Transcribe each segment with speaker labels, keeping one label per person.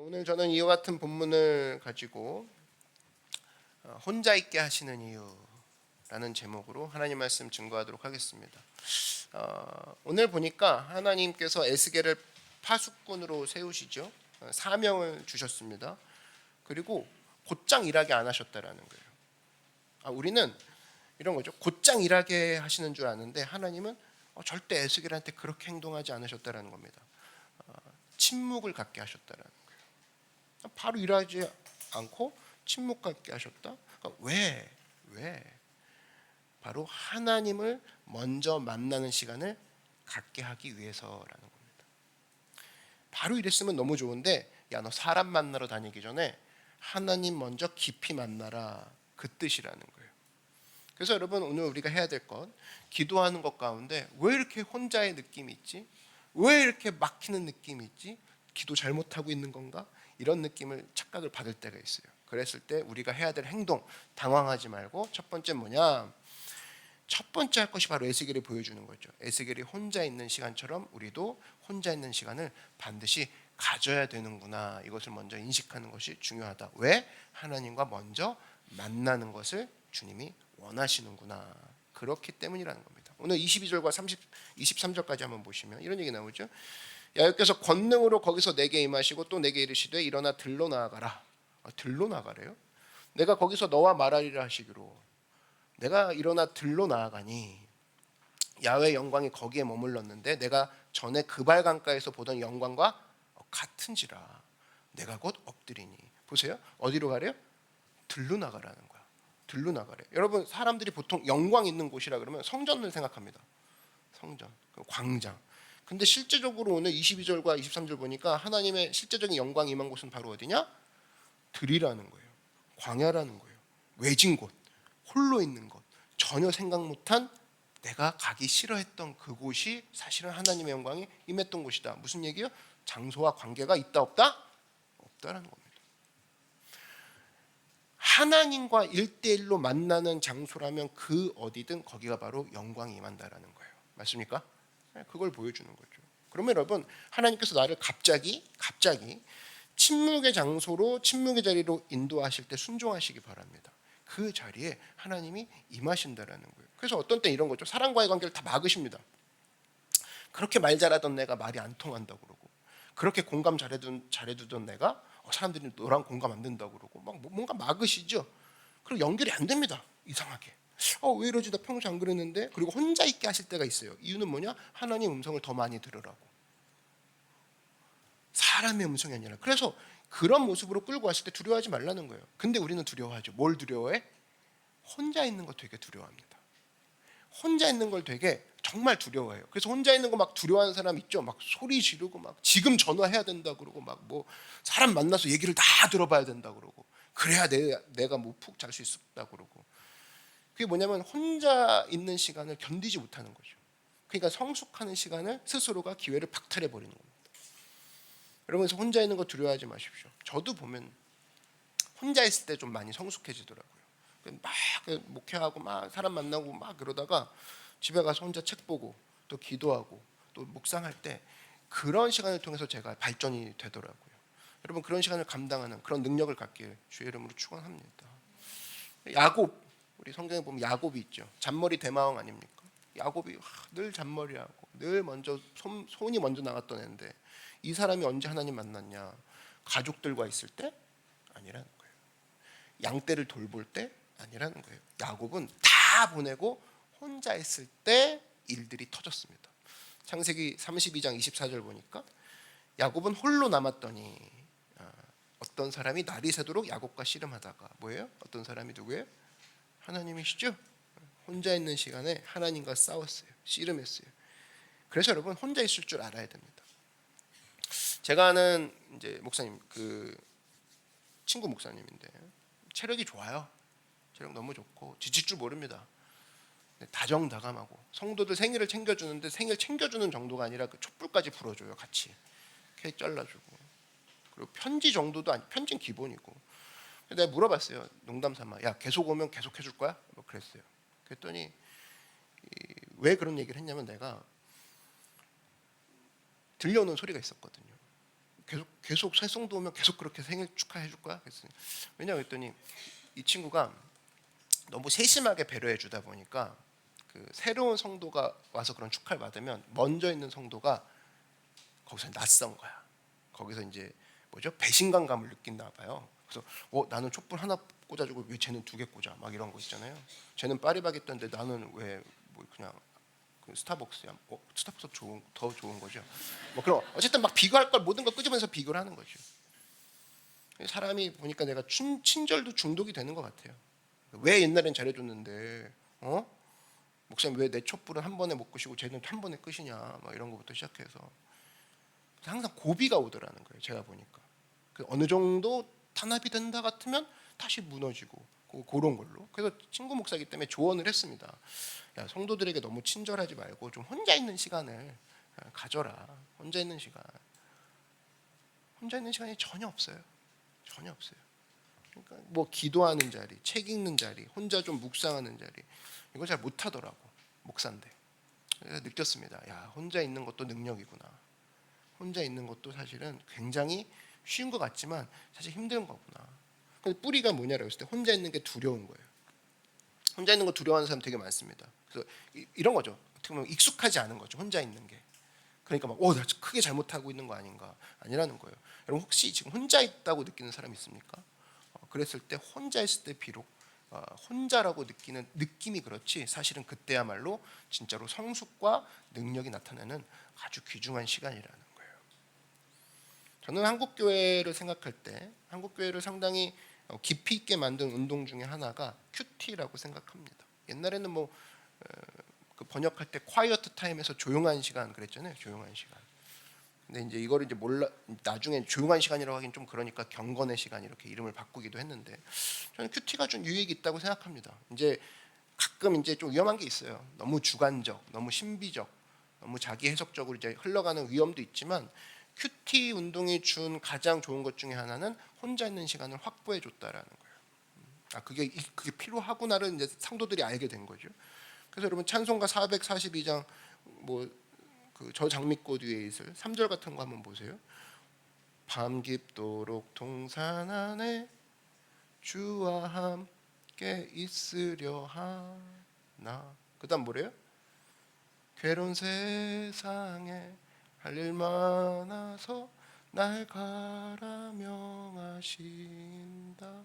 Speaker 1: 오늘 저는 이와 같은 본문을 가지고 혼자 있게 하시는 이유라는 제목으로 하나님 말씀 증거하도록 하겠습니다. 오늘 보니까 하나님께서 에스겔을 파수꾼으로 세우시죠. 사명을 주셨습니다. 그리고 곧장 일하게 안 하셨다라는 거예요. 우리는 이런 거죠. 곧장 일하게 하시는 줄 아는데 하나님은 절대 에스겔한테 그렇게 행동하지 않으셨다라는 겁니다. 침묵을 갖게 하셨다라는 거예요. 바로 일하지 않고 침묵 갖게 하셨다. 그러니까 왜? 바로 하나님을 먼저 만나는 시간을 갖게 하기 위해서라는 겁니다. 바로 이랬으면 너무 좋은데, 야, 너 사람 만나러 다니기 전에 하나님 먼저 깊이 만나라, 그 뜻이라는 거예요. 그래서 여러분, 오늘 우리가 해야 될 건, 기도하는 것 가운데 왜 이렇게 혼자의 느낌이 있지? 왜 이렇게 막히는 느낌이 있지? 기도 잘못하고 있는 건가? 이런 느낌을, 착각을 받을 때가 있어요. 그랬을 때 우리가 해야 될 행동, 당황하지 말고 첫 번째 뭐냐? 첫 번째 할 것이 바로 에스겔이 보여주는 거죠. 에스겔이 혼자 있는 시간처럼 우리도 혼자 있는 시간을 반드시 가져야 되는구나. 이것을 먼저 인식하는 것이 중요하다. 왜? 하나님과 먼저 만나는 것을 주님이 원하시는구나. 그렇기 때문이라는 겁니다. 오늘 22절과 23절까지 한번 보시면 이런 얘기 나오죠. 여호와께서 권능으로 거기서 내게 임하시고 또 내게 이르시되 일어나 들로 나아가라. 들로 나가래요? 내가 거기서 너와 말하리라 하시기로. 내가 일어나 들로 나아가니 야훼의 영광이 거기에 머물렀는데 내가 전에 그발 강가에서 보던 영광과 같은지라. 내가 곧 엎드리니. 보세요. 어디로 가래요? 들로 나가라는 거야. 들로 나가래. 여러분, 사람들이 보통 영광 있는 곳이라 그러면 성전을 생각합니다. 성전, 광장. 근데 실제적으로 오늘 22절과 23절 보니까 하나님의 실제적인 영광이 임한 곳은 바로 어디냐? 들이라는 거예요. 광야라는 거예요. 외진 곳, 홀로 있는 곳, 전혀 생각 못한, 내가 가기 싫어했던 그곳이 사실은 하나님의 영광이 임했던 곳이다. 무슨 얘기요? 장소와 관계가 있다 없다? 없다라는 겁니다. 하나님과 1대1로 만나는 장소라면 그 어디든 거기가 바로 영광이 임한다라는 거예요. 맞습니까? 그걸 보여주는 거죠. 그러면 여러분, 하나님께서 나를 갑자기 침묵의 장소로, 침묵의 자리로 인도하실 때 순종하시기 바랍니다. 그 자리에 하나님이 임하신다라는 거예요. 그래서 어떤 때 이런 거죠. 사람과의 관계를 다 막으십니다. 그렇게 말 잘하던 내가 말이 안 통한다고 그러고, 그렇게 공감 잘해두던 내가 사람들이 너랑 공감 안 된다고 그러고 막 뭔가 막으시죠. 그리고 연결이 안 됩니다. 이상하게. 왜 이러지? 나 평소에 안 그랬는데. 그리고 혼자 있게 하실 때가 있어요. 이유는 뭐냐? 하나님 음성을 더 많이 들으라고. 사람의 음성이 아니라. 그래서 그런 모습으로 끌고 왔을 때 두려워하지 말라는 거예요. 근데 우리는 두려워하죠. 뭘 두려워해? 혼자 있는 거 되게 두려워합니다. 혼자 있는 걸 되게 정말 두려워해요. 그래서 혼자 있는 거 막 두려워하는 사람 있죠. 막 소리 지르고 막 지금 전화해야 된다 그러고 막 뭐 사람 만나서 얘기를 다 들어봐야 된다 그러고, 그래야 내가 뭐 푹 잘 수 있다 그러고. 그게 뭐냐면 혼자 있는 시간을 견디지 못하는 거죠. 그러니까 성숙하는 시간을 스스로가 기회를 박탈해 버리는 겁니다. 여러분, 혼자 있는 거 두려워하지 마십시오. 저도 보면 혼자 있을 때 좀 많이 성숙해지더라고요. 막 목회하고 막 사람 만나고 막 그러다가 집에 가서 혼자 책 보고 또 기도하고 또 묵상할 때 그런 시간을 통해서 제가 발전이 되더라고요. 여러분, 그런 시간을 감당하는 그런 능력을 갖길 주의 이름으로 축원합니다. 야곱, 우리 성경에 보면 야곱이 있죠. 잔머리 대마왕 아닙니까? 야곱이 늘 잔머리하고 늘 먼저 손이 먼저 나갔던 애인데, 이 사람이 언제 하나님 만났냐? 가족들과 있을 때? 아니라는 거예요. 양떼를 돌볼 때? 아니라는 거예요. 야곱은 다 보내고 혼자 있을 때 일들이 터졌습니다. 창세기 32장 24절 보니까 야곱은 홀로 남았더니 어떤 사람이 날이 새도록 야곱과 씨름하다가, 뭐예요? 어떤 사람이 누구예요? 하나님이시죠? 혼자 있는 시간에 하나님과 싸웠어요. 씨름했어요. 그래서 여러분, 혼자 있을 줄 알아야 됩니다. 제가 아는 이제 목사님, 그 친구 목사님인데 체력이 좋아요. 체력 너무 좋고 지칠 줄 모릅니다. 다정다감하고 성도들 생일을 챙겨주는데, 생일 챙겨주는 정도가 아니라 그 촛불까지 불어줘요. 같이 케이크 잘라주고. 그리고 편지 정도도 아니, 편지는 기본이고. 내가 물어봤어요. 농담 삼아. 야, 계속 오면 계속 해줄 거야? 뭐 그랬어요. 그랬더니 왜 그런 얘기를 했냐면, 내가 들려오는 소리가 있었거든요. 계속 새 성도 오면 계속 그렇게 생일 축하해 줄 거야? 그랬더니 왜냐 그랬더니 이 친구가 너무 세심하게 배려해 주다 보니까 그 새로운 성도가 와서 그런 축하를 받으면 먼저 있는 성도가 거기서 낯선 거야. 거기서 이제 뭐죠? 배신감을 느낀다 봐요. 그래서 나는 촛불 하나 꽂아주고 왜 쟤는 두 개 꽂아? 막 이런 거 있잖아요. 쟤는 파리바게뜨인데 나는 왜 뭐 그냥 그 스타벅스야? 스타벅스 더 좋은 거죠. 뭐 그럼 어쨌든 막 비교할 걸 모든 걸 끄집어내서 비교를 하는 거죠. 사람이 보니까 내가 친절도 중독이 되는 것 같아요. 왜 옛날엔 잘해줬는데 목사님 왜 내 촛불은 한 번에 못 끄시고 쟤는 한 번에 끄시냐? 막 이런 것부터 시작해서 항상 고비가 오더라는 거예요. 제가 보니까 어느 정도 탄압이 된다 같으면 다시 무너지고 그런 걸로. 그래서 친구 목사이기 때문에 조언을 했습니다. 야, 성도들에게 너무 친절하지 말고 좀 혼자 있는 시간을 가져라. 혼자 있는 시간이 전혀 없어요. 전혀 없어요. 그러니까 뭐 기도하는 자리, 책 읽는 자리, 혼자 좀 묵상하는 자리 이거 잘 못하더라고 목사인데. 그래서 느꼈습니다. 야, 혼자 있는 것도 능력이구나. 혼자 있는 것도 사실은 굉장히 쉬운 것 같지만 사실 힘든 거구나. 근데 뿌리가 뭐냐라고 했을 때 혼자 있는 게 두려운 거예요. 혼자 있는 거 두려워하는 사람 되게 많습니다. 그래서 이런 거죠. 어떻게 보면 익숙하지 않은 거죠. 혼자 있는 게. 그러니까 나 크게 잘못하고 있는 거 아닌가? 아니라는 거예요. 여러분 혹시 지금 혼자 있다고 느끼는 사람 있습니까? 그랬을 때 혼자 있을 때 비록 혼자라고 느끼는 느낌이 그렇지 사실은 그때야말로 진짜로 성숙과 능력이 나타나는 아주 귀중한 시간이라는 거예요. 저는 한국 교회를 생각할 때 한국 교회를 상당히 깊이 있게 만든 운동 중에 하나가 큐티라고 생각합니다. 옛날에는 그 번역할 때 quiet time에서 조용한 시간 그랬잖아요. 조용한 시간. 근데 이제 이거를 이제 나중에 조용한 시간이라고 하긴 좀 그러니까 경건의 시간 이렇게 이름을 바꾸기도 했는데 저는 큐티가 좀 유익이 있다고 생각합니다. 이제 가끔 이제 좀 위험한 게 있어요. 너무 주관적, 너무 신비적, 너무 자기 해석적으로 이제 흘러가는 위험도 있지만 큐티 운동이 준 가장 좋은 것 중에 하나는 혼자 있는 시간을 확보해 줬다라는 거예요. 그게 필요하구나를 이제 성도들이 알게 된 거죠. 그래서 여러분 찬송가 442장 저 장미꽃 위에 있을 3절 같은 거 한번 보세요. 밤 깊도록 동산 안에 주와 함께 있으려 하나. 그다음 뭐래요? 괴로운 세상에 할 일 많아서 날 가라 명하신다.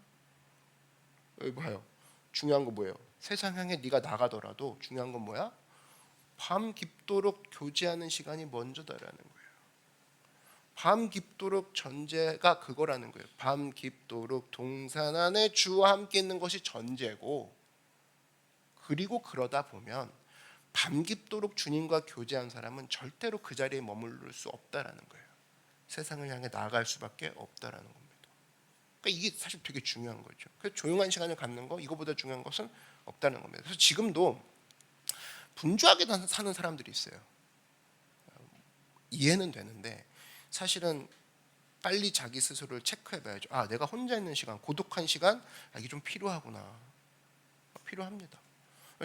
Speaker 1: 여기 봐요. 중요한 거 뭐예요? 세상 향해 네가 나가더라도 중요한 건 뭐야? 밤 깊도록 교제하는 시간이 먼저다라는 거예요. 밤 깊도록 전제가 그거라는 거예요. 밤 깊도록 동산 안에 주와 함께 있는 것이 전제고 그리고 그러다 보면 밤 깊도록 주님과 교제한 사람은 절대로 그 자리에 머무를 수 없다라는 거예요. 세상을 향해 나아갈 수밖에 없다라는 겁니다. 그러니까 이게 사실 되게 중요한 거죠. 그래서 조용한 시간을 갖는 거 이거보다 중요한 것은 없다는 겁니다. 그래서 지금도 분주하게 사는 사람들이 있어요. 이해는 되는데 사실은 빨리 자기 스스로를 체크해봐야죠. 내가 혼자 있는 시간, 고독한 시간 이게 좀 필요하구나. 필요합니다.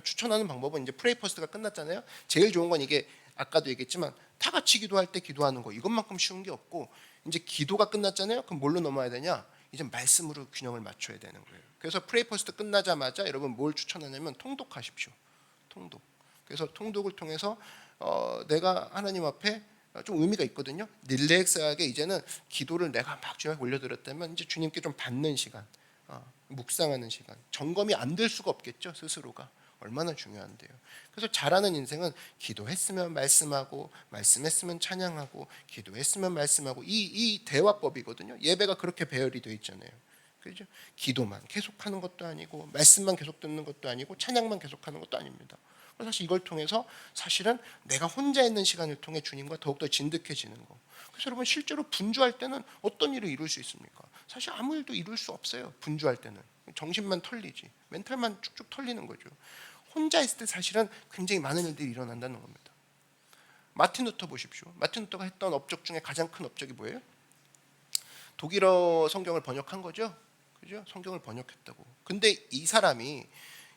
Speaker 1: 추천하는 방법은 이제 프레이 퍼스트가 끝났잖아요. 제일 좋은 건 이게 아까도 얘기했지만 다 같이 기도할 때 기도하는 거 이것만큼 쉬운 게 없고 이제 기도가 끝났잖아요. 그럼 뭘로 넘어야 되냐? 이제 말씀으로 균형을 맞춰야 되는 거예요. 그래서 프레이 퍼스트 끝나자마자 여러분 뭘 추천하냐면 통독하십시오. 통독. 그래서 통독을 통해서 내가 하나님 앞에 좀 의미가 있거든요. 릴렉스하게 이제는 기도를 내가 막 주님께 올려드렸다면 이제 주님께 좀 받는 시간, 묵상하는 시간, 점검이 안 될 수가 없겠죠. 스스로가 얼마나 중요한데요. 그래서 잘하는 인생은 기도했으면 말씀하고, 말씀했으면 찬양하고, 기도했으면 말씀하고 이 대화법이거든요. 예배가 그렇게 배열이 되어 있잖아요. 그죠? 기도만 계속하는 것도 아니고, 말씀만 계속 듣는 것도 아니고, 찬양만 계속하는 것도 아닙니다. 사실 이걸 통해서 사실은 내가 혼자 있는 시간을 통해 주님과 더욱더 진득해지는 거. 그래서 여러분 실제로 분주할 때는 어떤 일을 이룰 수 있습니까? 사실 아무 일도 이룰 수 없어요. 분주할 때는 정신만 털리지 멘탈만 쭉쭉 털리는 거죠. 혼자 있을 때 사실은 굉장히 많은 일들이 일어난다는 겁니다. 마틴 루터 보십시오. 마틴 루터가 했던 업적 중에 가장 큰 업적이 뭐예요? 독일어 성경을 번역한 거죠. 그죠? 성경을 번역했다고. 근데 이 사람이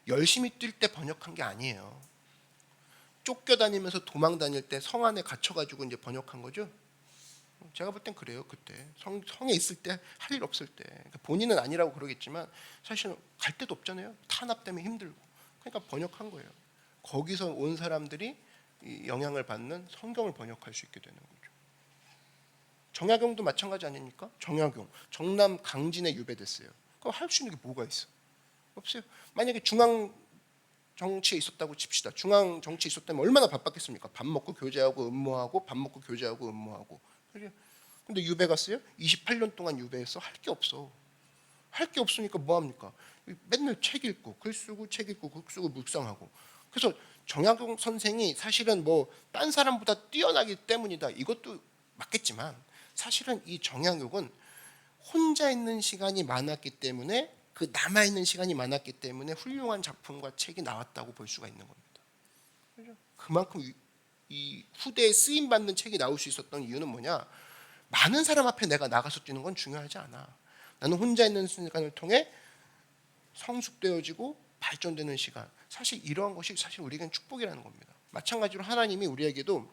Speaker 1: 열심히 뛸 때 번역한 게 아니에요. 쫓겨다니면서 도망 다닐 때 성 안에 갇혀가지고 이제 번역한 거죠. 제가 볼 땐 그래요. 그때 성에 있을 때 할 일 없을 때 그러니까 본인은 아니라고 그러겠지만 사실은 갈 데도 없잖아요. 탄압 때문에 힘들고. 그러니까 번역한 거예요. 거기서 온 사람들이 이 영향을 받는 성경을 번역할 수 있게 되는 거죠. 정약용도 마찬가지 아닙니까? 정약용 정남 강진에 유배됐어요. 그럼 할 수 있는 게 뭐가 있어? 없어요. 만약에 중앙 정치에 있었다고 칩시다. 중앙 정치에 있었다면 얼마나 바빴겠습니까? 밥 먹고 교제하고 음모하고 밥 먹고 교제하고 음모하고. 그죠? 근데 유배 갔어요? 28년 동안 유배해서 할 게 없어. 할 게 없으니까 뭐 합니까? 맨날 책 읽고 글 쓰고 책 읽고 글 쓰고 묵상하고. 그래서 정약용 선생이 사실은 뭐 딴 사람보다 뛰어나기 때문이다. 이것도 맞겠지만 사실은 이 정약용은 혼자 있는 시간이 많았기 때문에 그 남아있는 시간이 많았기 때문에 훌륭한 작품과 책이 나왔다고 볼 수가 있는 겁니다. 그렇죠? 그만큼 이 후대에 쓰임받는 책이 나올 수 있었던 이유는 뭐냐? 많은 사람 앞에 내가 나가서 뛰는 건 중요하지 않아. 나는 혼자 있는 시간을 통해 성숙되어지고 발전되는 시간. 사실 이러한 것이 사실 우리에게는 축복이라는 겁니다. 마찬가지로 하나님이 우리에게도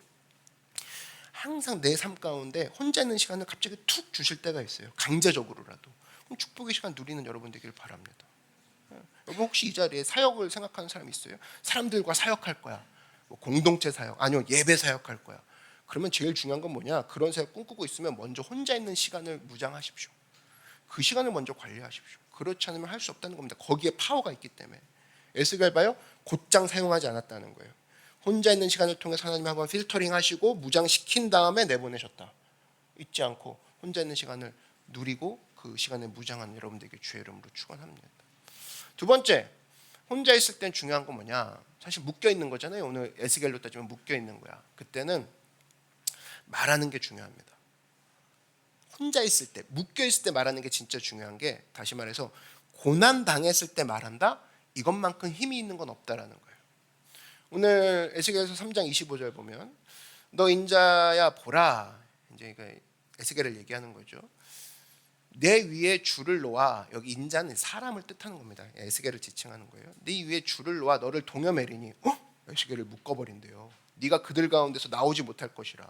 Speaker 1: 항상 내 삶 가운데 혼자 있는 시간을 갑자기 툭 주실 때가 있어요. 강제적으로라도. 그럼 축복의 시간 누리는 여러분 되기를 바랍니다. 여러분 혹시 이 자리에 사역을 생각하는 사람 있어요? 사람들과 사역할 거야. 뭐 공동체 사역, 아니요 예배 사역할 거야. 그러면 제일 중요한 건 뭐냐? 그런 사역 꿈꾸고 있으면 먼저 혼자 있는 시간을 무장하십시오. 그 시간을 먼저 관리하십시오. 그렇지 않으면 할 수 없다는 겁니다. 거기에 파워가 있기 때문에. 에스겔 봐요. 곧장 사용하지 않았다는 거예요. 혼자 있는 시간을 통해서 하나님이 한번 필터링 하시고 무장시킨 다음에 내보내셨다. 잊지 않고 혼자 있는 시간을 누리고 그 시간에 무장하는 여러분들에게 주의 이름으로 축원합니다. 두 번째, 혼자 있을 땐 중요한 건 뭐냐? 사실 묶여 있는 거잖아요. 오늘 에스겔로 따지면 묶여 있는 거야. 그때는 말하는 게 중요합니다. 혼자 있을 때, 묶여 있을 때 말하는 게 진짜 중요한 게 다시 말해서 고난 당했을 때 말한다. 이것만큼 힘이 있는 건 없다라는 거예요. 오늘 에스겔서 3장 25절 보면 너 인자야 보라. 이제 에스겔을 얘기하는 거죠. 내 위에 줄을 놓아. 여기 인자는 사람을 뜻하는 겁니다. 에스겔을 지칭하는 거예요. 네 위에 줄을 놓아 너를 동여매리니 에스겔을 묶어버린대요. 네가 그들 가운데서 나오지 못할 것이라.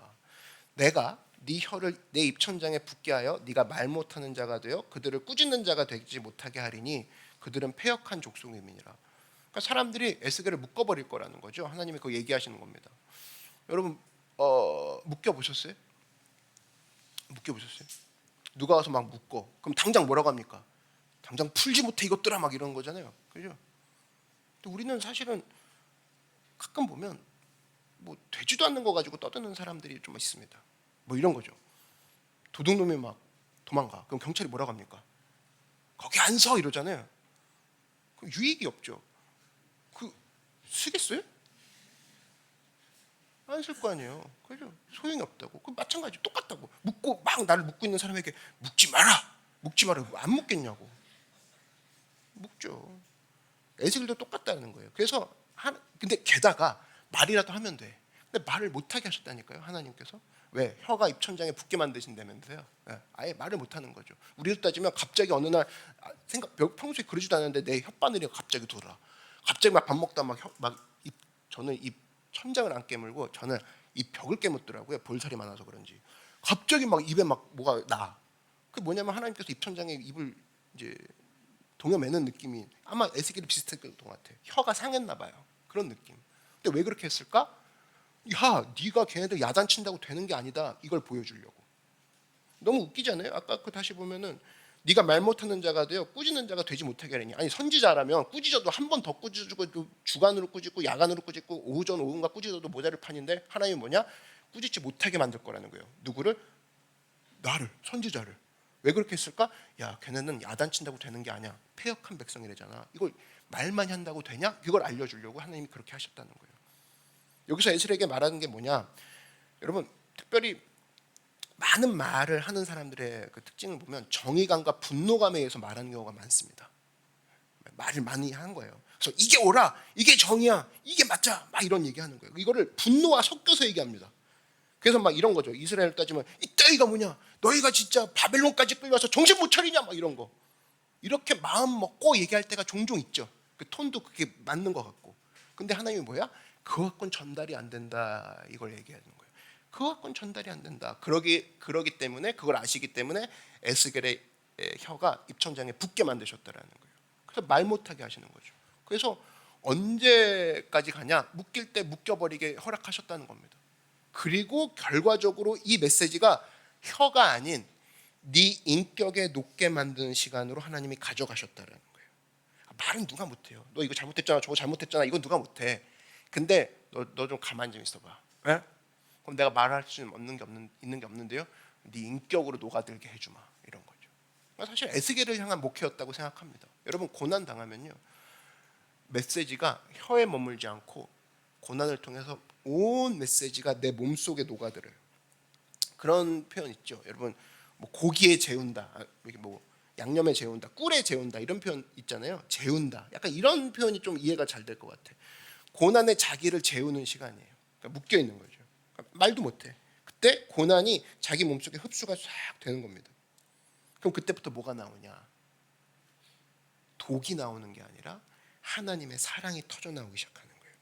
Speaker 1: 내가 네 혀를 내 입천장에 붙게 하여 네가 말 못하는 자가 되어 그들을 꾸짖는 자가 되지 못하게 하리니 그들은 패역한 족속임이니라. 그러니까 사람들이 에스겔을 묶어버릴 거라는 거죠. 하나님이 그거 얘기하시는 겁니다. 여러분 묶여 보셨어요? 묶여 보셨어요? 누가 와서 막 묶어. 그럼 당장 뭐라고 합니까? 당장 풀지 못해 이것들아 막 이런 거잖아요. 그죠? 근데 우리는 사실은 가끔 보면 뭐 되지도 않는 거 가지고 떠드는 사람들이 좀 있습니다. 뭐 이런 거죠. 도둑놈이 막 도망가. 그럼 경찰이 뭐라고 합니까? 거기 안 서 이러잖아요. 그럼 유익이 없죠. 그 쓰겠어요? 안 쓸 거 아니에요. 그죠? 소용이 없다고. 그 마찬가지 똑같다고. 묶고 막 나를 묶고 있는 사람에게 묶지 마라. 묶지 마라. 안 묶겠냐고. 묶죠. 에스겔도 똑같다는 거예요. 그래서 근데 게다가 말이라도 하면 돼. 근데 말을 못하게 하셨다니까요. 하나님께서. 왜? 혀가 입천장에 붙게 만드신다면서요. 아예 말을 못하는 거죠. 우리로 따지면 갑자기 어느 날 평소에 그러지도 않았는데 내 혓바늘이 갑자기 돌아. 갑자기 막 밥 먹다 저는 입 천장을 안 깨물고 저는 이 벽을 깨묻더라고요. 볼살이 많아서 그런지. 갑자기 막 입에 막 뭐가 나. 그 뭐냐면 하나님께서 입천장에 입을 이제 동여매는 느낌이 아마 에스겔이 비슷했던 것 같아. 혀가 상했나 봐요. 그런 느낌. 근데 왜 그렇게 했을까? 야, 네가 걔네들 야단친다고 되는 게 아니다. 이걸 보여주려고. 너무 웃기잖아요. 아까 그 다시 보면은 네가 말 못하는 자가 되어 꾸짖는 자가 되지 못하게 하려니. 아니 선지자라면 꾸짖어도 한 번 더 꾸짖고 주간으로 꾸짖고 야간으로 꾸짖고 오전 오후가 꾸짖어도 모자를 판인데 하나님이 뭐냐? 꾸짖지 못하게 만들 거라는 거예요. 누구를? 나를, 선지자를. 왜 그렇게 했을까? 야, 걔네는 야단친다고 되는 게 아니야. 패역한 백성이래잖아. 이걸 말만 한다고 되냐? 그걸 알려주려고 하나님이 그렇게 하셨다는 거예요. 여기서 에스겔에게 말하는 게 뭐냐? 여러분 특별히 많은 말을 하는 사람들의 그 특징을 보면 정의감과 분노감에 의해서 말하는 경우가 많습니다. 말을 많이 하는 거예요. 그래서 이게 옳아, 이게 정의야, 이게 맞자, 막 이런 얘기하는 거예요. 이거를 분노와 섞여서 얘기합니다. 그래서 막 이런 거죠. 이스라엘 따지면 이따위가 뭐냐? 너희가 진짜 바벨론까지 끌려와서 정신 못 차리냐? 막 이런 거. 이렇게 마음 먹고 얘기할 때가 종종 있죠. 그 톤도 그게 맞는 것 같고. 근데 하나님이 뭐야? 그것 갖고는 전달이 안 된다. 이걸 얘기하는 거예요. 그거 갖고는 전달이 안 된다. 그러기 때문에, 그걸 아시기 때문에 에스겔의 혀가 입천장에 붙게 만드셨다라는 거예요. 그래서 말 못하게 하시는 거죠. 그래서 언제까지 가냐? 묶일 때 묶여버리게 허락하셨다는 겁니다. 그리고 결과적으로 이 메시지가 혀가 아닌 네 인격에 녹게 만드는 시간으로 하나님이 가져가셨다라는 거예요. 말은 누가 못해요. 너 이거 잘못했잖아, 저거 잘못했잖아, 이건 누가 못해. 근데 너 좀 가만히 좀 있어봐. 에? 그럼 내가 말할 수 있는 게 없는데요. 네 인격으로 녹아들게 해주마, 이런 거죠. 사실 에스겔을 향한 목회였다고 생각합니다. 여러분, 고난 당하면요, 메시지가 혀에 머물지 않고 고난을 통해서 온 메시지가 내 몸속에 녹아들어요. 그런 표현 있죠. 여러분, 뭐 고기에 재운다, 이게 뭐 양념에 재운다, 꿀에 재운다, 이런 표현 있잖아요. 재운다. 약간 이런 표현이 좀 이해가 잘 될 것 같아. 고난에 자기를 재우는 시간이에요. 그러니까 묶여 있는 거죠. 그러니까 말도 못해. 그때 고난이 자기 몸속에 흡수가 싹 되는 겁니다. 그럼 그때부터 뭐가 나오냐? 독이 나오는 게 아니라 하나님의 사랑이 터져 나오기 시작하는 거예요.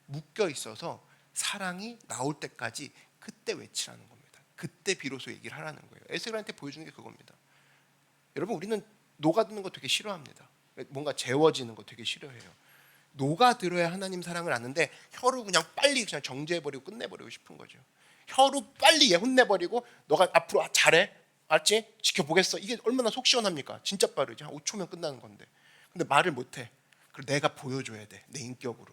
Speaker 1: 묶여 있어서 사랑이 나올 때까지 그때 외치라는 겁니다. 그때 비로소 얘기를 하라는 거예요. 에스겔한테 보여주는 게 그겁니다. 여러분, 우리는 녹아드는 거 되게 싫어합니다. 뭔가 재워지는 거 되게 싫어해요. 녹아들어야 하나님 사랑을 아는데 혀로 그냥 빨리 그냥 정죄해버리고 끝내버리고 싶은 거죠. 혀로 빨리 얘 혼내버리고 너가 앞으로 잘해, 알지? 지켜보겠어. 이게 얼마나 속 시원합니까? 진짜 빠르지. 한 5초면 끝나는 건데. 근데 말을 못해. 그리고 내가 보여줘야 돼. 내 인격으로.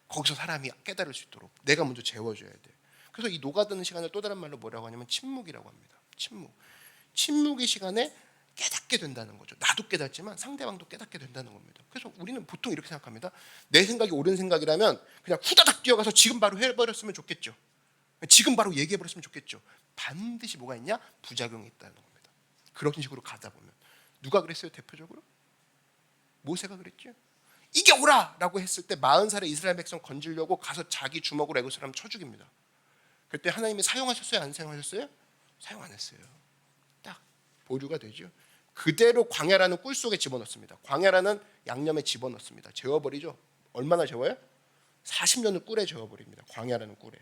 Speaker 1: 거기서 사람이 깨달을 수 있도록 내가 먼저 재워줘야 돼. 그래서 이 녹아드는 시간을 또 다른 말로 뭐라고 하냐면 침묵이라고 합니다. 침묵의 시간에 깨닫게 된다는 거죠. 나도 깨닫지만 상대방도 깨닫게 된다는 겁니다. 그래서 우리는 보통 이렇게 생각합니다. 내 생각이 옳은 생각이라면 그냥 후다닥 뛰어가서 지금 바로 해버렸으면 좋겠죠. 지금 바로 얘기해버렸으면 좋겠죠. 반드시 뭐가 있냐? 부작용이 있다는 겁니다. 그런 식으로 가다 보면. 누가 그랬어요? 대표적으로 모세가 그랬죠. 이게 오라! 라고 했을 때 40살의 이스라엘 백성 건지려고 가서 자기 주먹으로 애굽 사람 쳐 죽입니다. 그때 하나님이 사용하셨어요? 안 사용하셨어요? 사용 안 했어요. 딱 보류가 되죠. 그대로 광야라는 꿀 속에 집어넣습니다. 광야라는 양념에 집어넣습니다. 재워버리죠. 얼마나 재워요? 40년을 꿀에 재워버립니다. 광야라는 꿀에.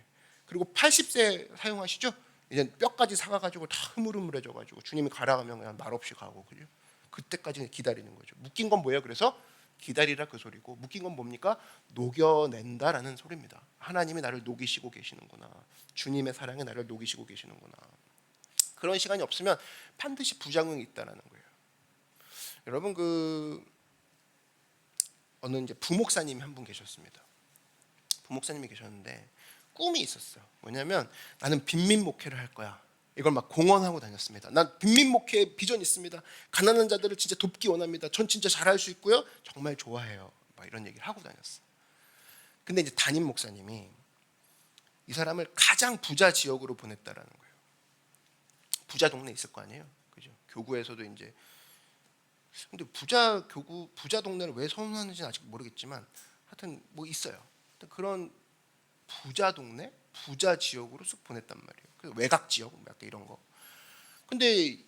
Speaker 1: 그리고 80세 사용하시죠. 이제 뼈까지 사가가지고 다 흐물흐물해져가지고 주님이 가라가면 그냥 말없이 가고, 그죠? 그때까지 기다리는 거죠. 묶인 건 뭐예요? 그래서 기다리라 그 소리고, 묶인 건 뭡니까? 녹여낸다라는 소리입니다. 하나님이 나를 녹이시고 계시는구나. 주님의 사랑에 나를 녹이시고 계시는구나. 그런 시간이 없으면 반드시 부작용이 있다라는 거예요. 여러분, 어느 이제 부목사님이 한 분 계셨습니다. 부목사님이 계셨는데 꿈이 있었어요. 뭐냐면 나는 빈민 목회를 할 거야. 이걸 막 공언하고 다녔습니다. 난 빈민 목회에 비전이 있습니다. 가난한 자들을 진짜 돕기 원합니다. 전 진짜 잘할 수 있고요. 정말 좋아해요. 막 이런 얘기를 하고 다녔어. 근데 이제 담임 목사님이 이 사람을 가장 부자 지역으로 보냈다라는 거예요. 부자 동네 있을 거 아니에요. 그죠? 교구에서도 이제. 근데 부자 동네를 왜 선호하는지는 아직 모르겠지만 하여튼 뭐 있어요. 그런 부자 동네, 부자 지역으로 쑥 보냈단 말이에요. 그 외곽 지역, 약간 이런 거. 근데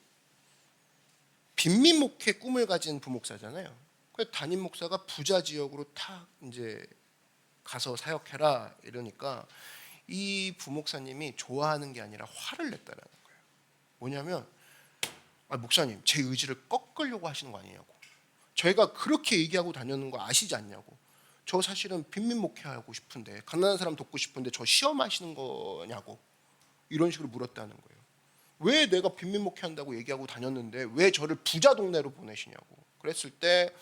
Speaker 1: 빈민 목회 꿈을 가진 부목사잖아요. 그래서 담임 목사가 부자 지역으로 탁 이제 가서 사역해라 이러니까 이 부목사님이 좋아하는 게 아니라 화를 냈다라는 거예요. 뭐냐면, 목사님, 제 의지를 꺾으려고 하시는 거 아니냐고. 저희가 그렇게 얘기하고 다녔는 거 아시지 않냐고. 저 사실은 빈민 목회하고 싶은데, 가난한 사람 돕고 싶은데 저 시험하시는 거냐고. 이런 식으로 물었다는 거예요. 왜 내가 빈민 목회한다고 얘기하고 다녔는데 왜 저를 부자 동네로 보내시냐고. 그랬을 때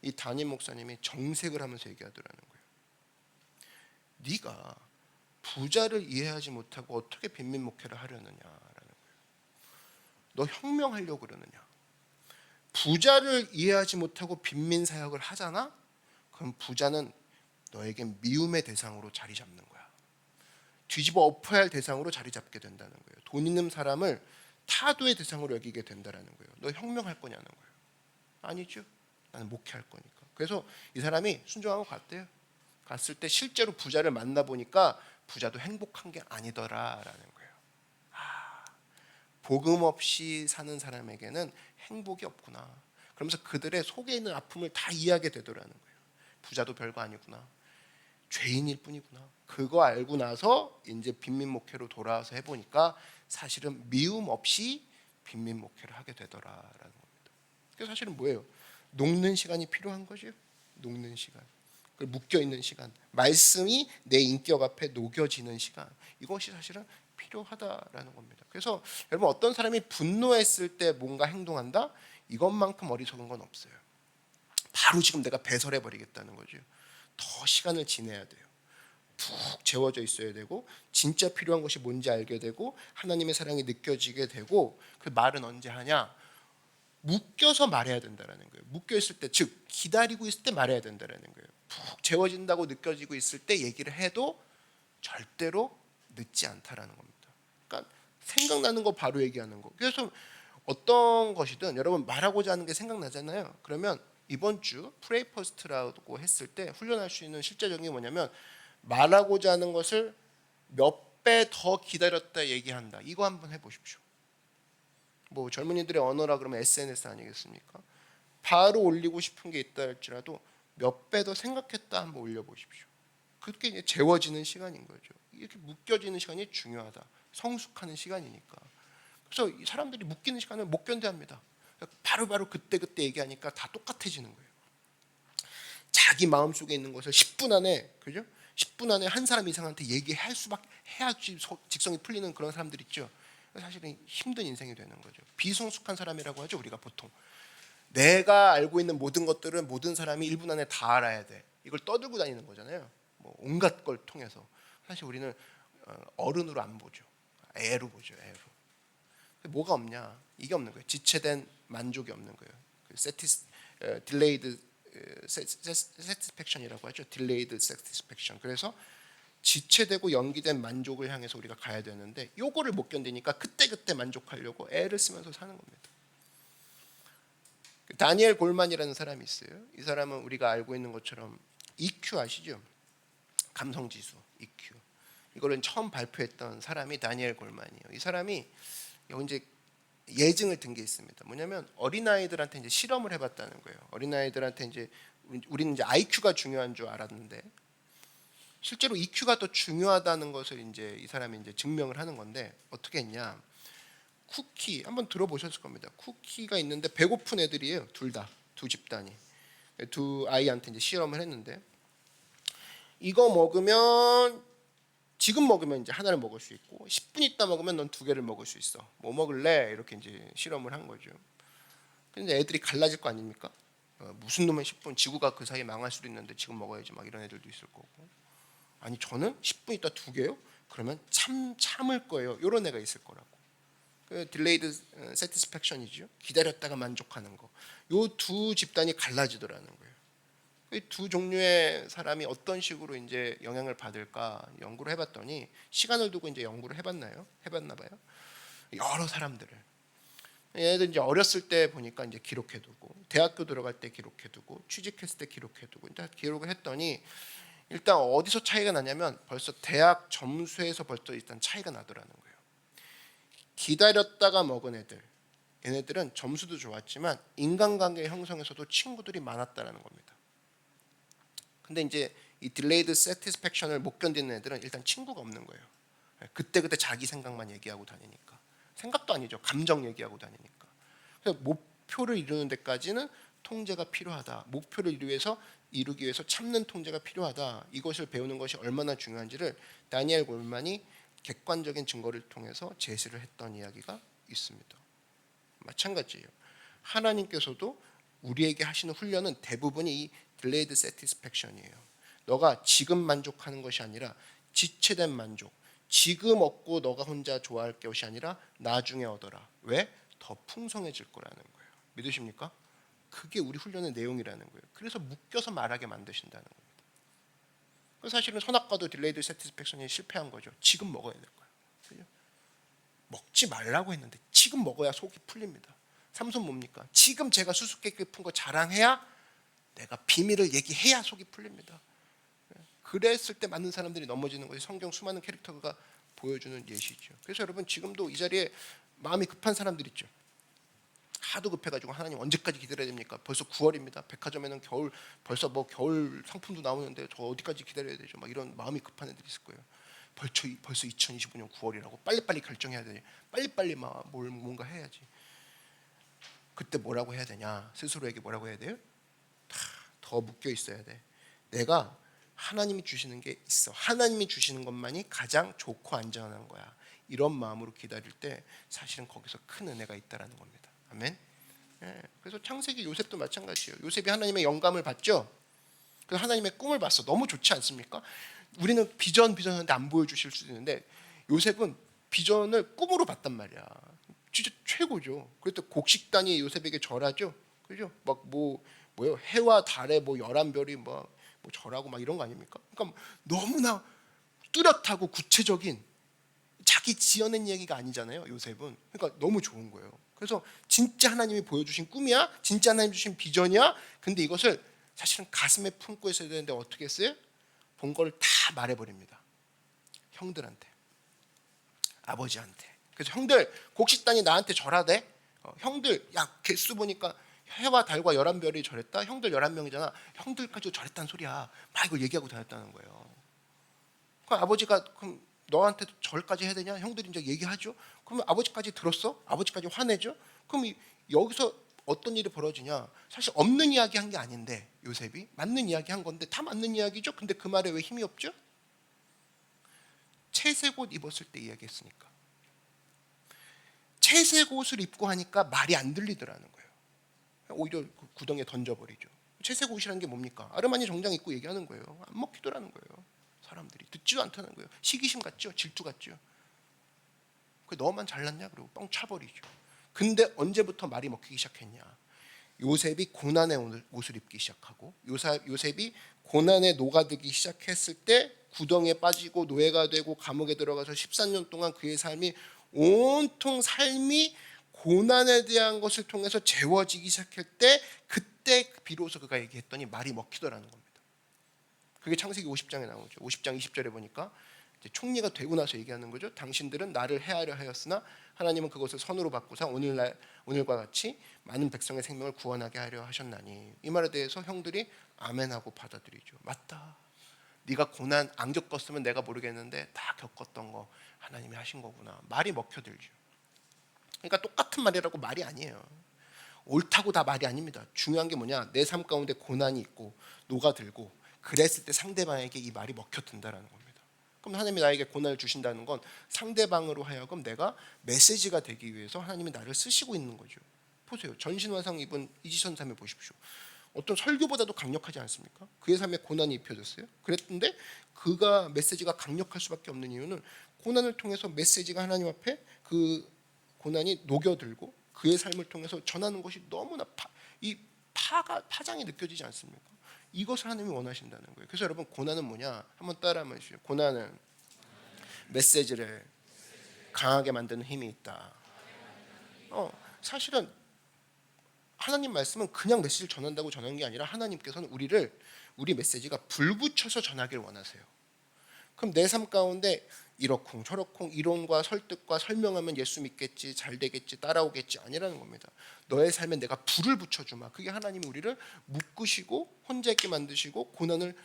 Speaker 1: 이 담임 목사님이 정색을 하면서 얘기하더라는 거예요. 네가 부자를 이해하지 못하고 어떻게 빈민 목회를 하려느냐라는 거예요. 너 혁명하려고 그러느냐. 부자를 이해하지 못하고 빈민 사역을 하잖아. 그럼 부자는 너에겐 미움의 대상으로 자리 잡는 거야. 뒤집어 엎어야 할 대상으로 자리 잡게 된다는 거예요. 돈 있는 사람을 타도의 대상으로 여기게 된다는 거예요. 너 혁명할 거냐는 거예요. 아니죠. 나는 목회할 거니까. 그래서 이 사람이 순종하고 갔대요. 갔을 때 실제로 부자를 만나보니까 부자도 행복한 게 아니더라라는 거예요. 복음 없이 사는 사람에게는 행복이 없구나. 그러면서 그들의 속에 있는 아픔을 다 이해하게 되더라는 거예요. 부자도 별거 아니구나. 죄인일 뿐이구나. 그거 알고 나서 이제 빈민 목회로 돌아와서 해보니까 사실은 미움 없이 빈민 목회를 하게 되더라라는 겁니다. 그래서 사실은 뭐예요? 녹는 시간이 필요한 거죠. 녹는 시간, 그 묶여 있는 시간, 말씀이 내 인격 앞에 녹여지는 시간, 이것이 사실은 필요하다라는 겁니다. 그래서 여러분, 어떤 사람이 분노했을 때 뭔가 행동한다, 이것만큼 어리석은 건 없어요. 바로 지금 내가 배설해 버리겠다는 거죠. 더 시간을 지내야 돼요. 푹 재워져 있어야 되고, 진짜 필요한 것이 뭔지 알게 되고, 하나님의 사랑이 느껴지게 되고, 그 말은 언제 하냐? 묶여서 말해야 된다는 거예요. 묶여 있을 때, 즉 기다리고 있을 때 말해야 된다는 거예요. 푹 재워진다고 느껴지고 있을 때 얘기를 해도 절대로 늦지 않다라는 겁니다. 그러니까 생각나는 거 바로 얘기하는 거. 그래서 어떤 것이든 여러분 말하고자 하는 게 생각나잖아요. 그러면 이번 주 프레이 퍼스트라고 했을 때 훈련할 수 있는 실제적인 게 뭐냐면, 말하고자 하는 것을 몇 배 더 기다렸다 얘기한다. 이거 한번 해보십시오. 뭐 젊은이들의 언어라 그러면 SNS 아니겠습니까? 바로 올리고 싶은 게 있다 할지라도 몇 배 더 생각했다 한번 올려보십시오. 그게 이제 재워지는 시간인 거죠. 이렇게 묶여지는 시간이 중요하다. 성숙하는 시간이니까. 그래서 이 사람들이 묶이는 시간을 못 견뎌합니다. 바로바로 그때그때 얘기하니까 다 똑같아지는 거예요. 자기 마음속에 있는 것을 10분 안에, 그죠? 10분 안에 한 사람 이상한테 얘기할 수밖에, 해야지 직성이 풀리는 그런 사람들 있죠. 사실은 힘든 인생이 되는 거죠. 비성숙한 사람이라고 하죠, 우리가 보통. 내가 알고 있는 모든 것들은 모든 사람이 1분 안에 다 알아야 돼. 이걸 떠들고 다니는 거잖아요. 뭐 온갖 걸 통해서. 사실 우리는 어른으로 안 보죠. 애로 보죠, 애로. 뭐가 없냐? 이게 없는 거예요. 지체된 만족이 없는 거예요. delayed satisfaction이라고 하죠. delayed satisfaction. 그래서 지체되고 연기된 만족을 향해서 우리가 가야 되는데, 요거를 못 견디니까 그때그때 만족하려고 애를 쓰면서 사는 겁니다. 다니엘 골만이라는 사람이 있어요. 이 사람은 우리가 알고 있는 것처럼 EQ 아시죠? 감성지수 EQ. 이거를 처음 발표했던 사람이 다니엘 골만이에요. 이 사람이 이제 예증을 든 게 있습니다. 뭐냐면 어린아이들한테 이제 실험을 해봤다는 거예요. 어린아이들한테 이제 우리는 이제 IQ가 중요한 줄 알았는데, 실제로 EQ가 더 중요하다는 것을 이제 이 사람이 이제 증명을 하는 건데, 어떻게 했냐? 쿠키 한번 들어보셨을 겁니다. 쿠키가 있는데 배고픈 애들이에요. 둘 다, 두 집단이. 두 아이한테 이제 실험을 했는데, 이거 먹으면, 지금 먹으면 이제 하나를 먹을 수 있고 10분 있다 먹으면 넌 두 개를 먹을 수 있어. 뭐 먹을래? 이렇게 이제 실험을 한 거죠. 근데 애들이 갈라질 거 아닙니까? 무슨 놈의 10분, 지구가 그 사이에 망할 수도 있는데 지금 먹어야지, 막 이런 애들도 있을 거고. 아니 저는 10분 있다 두 개요? 그러면 참을 거예요. 이런 애가 있을 거라고. 그 딜레이드 세티스팩션이죠. 기다렸다가 만족하는 거. 요 두 집단이 갈라지더라는 거예요. 이 두 종류의 사람이 어떤 식으로 이제 영향을 받을까 연구를 해봤더니, 시간을 두고 이제 연구를 해봤나 봐요. 여러 사람들을. 얘네들 이제 어렸을 때 보니까 이제 기록해두고, 대학교 들어갈 때 기록해두고, 취직했을 때 기록해두고, 일단 기록을 했더니, 일단 어디서 차이가 나냐면 벌써 대학 점수에서 벌써 일단 차이가 나더라는 거예요. 기다렸다가 먹은 애들, 얘네들은 점수도 좋았지만 인간관계 형성에서도 친구들이 많았다라는 겁니다. 근데 이제 이 딜레이드 세티스팩션을 못 견디는 애들은 일단 친구가 없는 거예요. 그때그때 자기 생각만 얘기하고 다니니까. 생각도 아니죠. 감정 얘기하고 다니니까. 그래서 목표를 이루는 데까지는 통제가 필요하다. 목표를 이루기 위해서 참는 통제가 필요하다. 이것을 배우는 것이 얼마나 중요한지를 다니엘 골만이 객관적인 증거를 통해서 제시를 했던 이야기가 있습니다. 마찬가지예요. 하나님께서도 우리에게 하시는 훈련은 대부분이 이 delayed satisfaction이에요. 너가 지금 만족하는 것이 아니라 지체된 만족. 지금 얻고 너가 혼자 좋아할 것이 아니라 나중에 얻어라. 왜? 더 풍성해질 거라는 거예요. 믿으십니까? 그게 우리 훈련의 내용이라는 거예요. 그래서 묶여서 말하게 만드신다는 겁니다. 사실은 선악과도 delayed satisfaction이 실패한 거죠. 지금 먹어야 될 거예요. 그죠? 먹지 말라고 했는데 지금 먹어야 속이 풀립니다. 삼손 뭡니까? 지금 제가 수수께끼 푼 거 자랑해야, 내가 비밀을 얘기해야 속이 풀립니다. 그랬을 때 많은 사람들이 넘어지는 것이 성경 수많은 캐릭터가 보여주는 예시죠. 그래서 여러분 지금도 이 자리에 마음이 급한 사람들 있죠. 하도 급해가지고 하나님 언제까지 기다려야 됩니까? 벌써 9월입니다. 백화점에는 겨울 벌써 뭐 겨울 상품도 나오는데 저 어디까지 기다려야 되죠? 막 이런 마음이 급한 애들이 있을 거예요. 벌써 2025년 9월이라고 빨리빨리 결정해야 되니 빨리빨리 막 뭔가 해야지. 그때 뭐라고 해야 되냐? 스스로에게 뭐라고 해야 돼요? 더 묶여 있어야 돼. 내가 하나님이 주시는 게 있어. 하나님이 주시는 것만이 가장 좋고 안전한 거야. 이런 마음으로 기다릴 때 사실은 거기서 큰 은혜가 있다라는 겁니다. 아멘. 예, 그래서 창세기 요셉도 마찬가지예요. 요셉이 하나님의 영감을 받죠. 그래서 하나님의 꿈을 봤어. 너무 좋지 않습니까? 우리는 비전하는데 안 보여주실 수도 있는데 요셉은 비전을 꿈으로 봤단 말이야. 진짜 최고죠. 그래도 곡식단이 요셉에게 절하죠. 그죠? 막 뭐요 해와 달에 뭐 11별이 뭐 절하고 막 이런 거 아닙니까? 그러니까 너무나 뚜렷하고 구체적인 자기 지어낸 얘기가 아니잖아요. 요셉은. 그러니까 너무 좋은 거예요. 그래서 진짜 하나님이 보여주신 꿈이야? 진짜 하나님 주신 비전이야? 근데 이것을 사실은 가슴에 품고 있어야 되는데 어떻게 했어요? 본 걸 다 말해버립니다. 형들한테, 아버지한테. 그래서 형들 곡식단이 나한테 절하대. 형들 야 개수 보니까 해와 달과 11별이 절했다. 형들 11명이잖아. 형들까지 절했다는 소리야. 막 이걸 얘기하고 다녔다는 거예요. 그럼 아버지가 그럼 너한테도 절까지 해야 되냐? 형들이 이제 얘기하죠. 그러면 아버지까지 들었어? 아버지까지 화내죠? 그럼 여기서 어떤 일이 벌어지냐? 사실 없는 이야기 한 게 아닌데 요셉이 맞는 이야기 한 건데 다 맞는 이야기죠. 근데 그 말에 왜 힘이 없죠? 채색 옷 입었을 때 이야기했으니까. 채색 옷을 입고 하니까 말이 안 들리더라는 거예요. 오히려 그 구덩이에 던져버리죠. 채색 옷이라는 게 뭡니까? 아르마니 정장 입고 얘기하는 거예요. 안 먹히더라는 거예요. 사람들이 듣지도 않다는 거예요. 시기심 같죠? 질투 같죠? 그 너만 잘났냐? 그리고 뻥 차버리죠. 근데 언제부터 말이 먹히기 시작했냐? 요셉이 고난의 옷을 입기 시작하고 요셉이 고난에 녹아들기 시작했을 때 구덩이에 빠지고 노예가 되고 감옥에 들어가서 14년 동안 그의 삶이 온통 삶이 고난에 대한 것을 통해서 재워지기 시작할 때 그때 비로소 그가 얘기했더니 말이 먹히더라는 겁니다. 그게 창세기 50장에 나오죠. 50장 20절에 보니까 이제 총리가 되고 나서 얘기하는 거죠. 당신들은 나를 해하려 하였으나 하나님은 그것을 선으로 바꾸사 오늘과 같이 많은 백성의 생명을 구원하게 하려 하셨나니. 이 말에 대해서 형들이 아멘하고 받아들이죠. 맞다. 네가 고난 안 겪었으면 내가 모르겠는데 다 겪었던 거 하나님이 하신 거구나. 말이 먹혀들죠. 그러니까 똑같은 말이라고 말이 아니에요. 옳다고 다 말이 아닙니다. 중요한 게 뭐냐? 내 삶 가운데 고난이 있고 녹아들고 그랬을 때 상대방에게 이 말이 먹혀든다라는 겁니다. 그럼 하나님이 나에게 고난을 주신다는 건 상대방으로 하여금 내가 메시지가 되기 위해서 하나님이 나를 쓰시고 있는 거죠. 보세요. 전신화상 입은 이지선 삶에 보십시오. 어떤 설교보다도 강력하지 않습니까? 그의 삶에 고난이 입혀졌어요. 그랬는데 그가 메시지가 강력할 수밖에 없는 이유는 고난을 통해서 메시지가 하나님 앞에 그 고난이 녹여들고 그의 삶을 통해서 전하는 것이 너무나 파장이 느껴지지 않습니까? 이것을 하나님이 원하신다는 거예요. 그래서 여러분 고난은 뭐냐? 한번 따라 한번 해주세요. 고난은 메시지를 강하게 만드는 힘이 있다. 사실은 하나님 말씀은 그냥 메시지를 전한다고 전하는 게 아니라 하나님께서는 우리 메시지가 불붙여서 전하기를 원하세요. 그럼 내 삶 가운데 이러쿵 저러쿵 이론과 설득과 설명하면 예수 믿겠지, 잘 되겠지, 따라오겠지 아니라는 겁니다. 너의 삶에 내가 불을 붙여주마. 그게 하나님이 우리를 묶으시고 혼자 있게 만드시고 고난을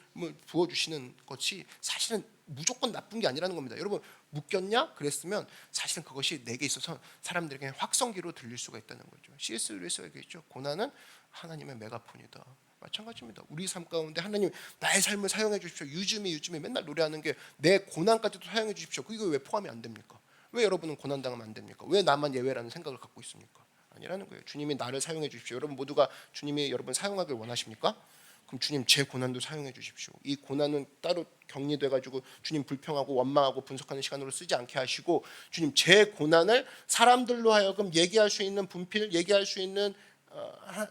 Speaker 1: 부어주시는 것이 사실은 무조건 나쁜 게 아니라는 겁니다. 여러분 묶였냐? 그랬으면 사실은 그것이 내게 있어서 사람들에게 확성기로 들릴 수가 있다는 거죠. C.S. 루이스가 얘기했죠. 고난은 하나님의 메가폰이다. 마찬가지입니다. 우리 삶 가운데 하나님 나의 삶을 사용해 주십시오. 유즈미 맨날 노래하는 게 내 고난까지도 사용해 주십시오. 그게 왜 포함이 안 됩니까? 왜 여러분은 고난 당하면 안 됩니까? 왜 나만 예외라는 생각을 갖고 있습니까? 아니라는 거예요. 주님이 나를 사용해 주십시오. 여러분 모두가 주님이 여러분 사용하길 원하십니까? 그럼 주님 제 고난도 사용해 주십시오. 이 고난은 따로 격리돼 가지고 주님 불평하고 원망하고 분석하는 시간으로 쓰지 않게 하시고 주님 제 고난을 사람들로 하여금 얘기할 수 있는 분필, 얘기할 수 있는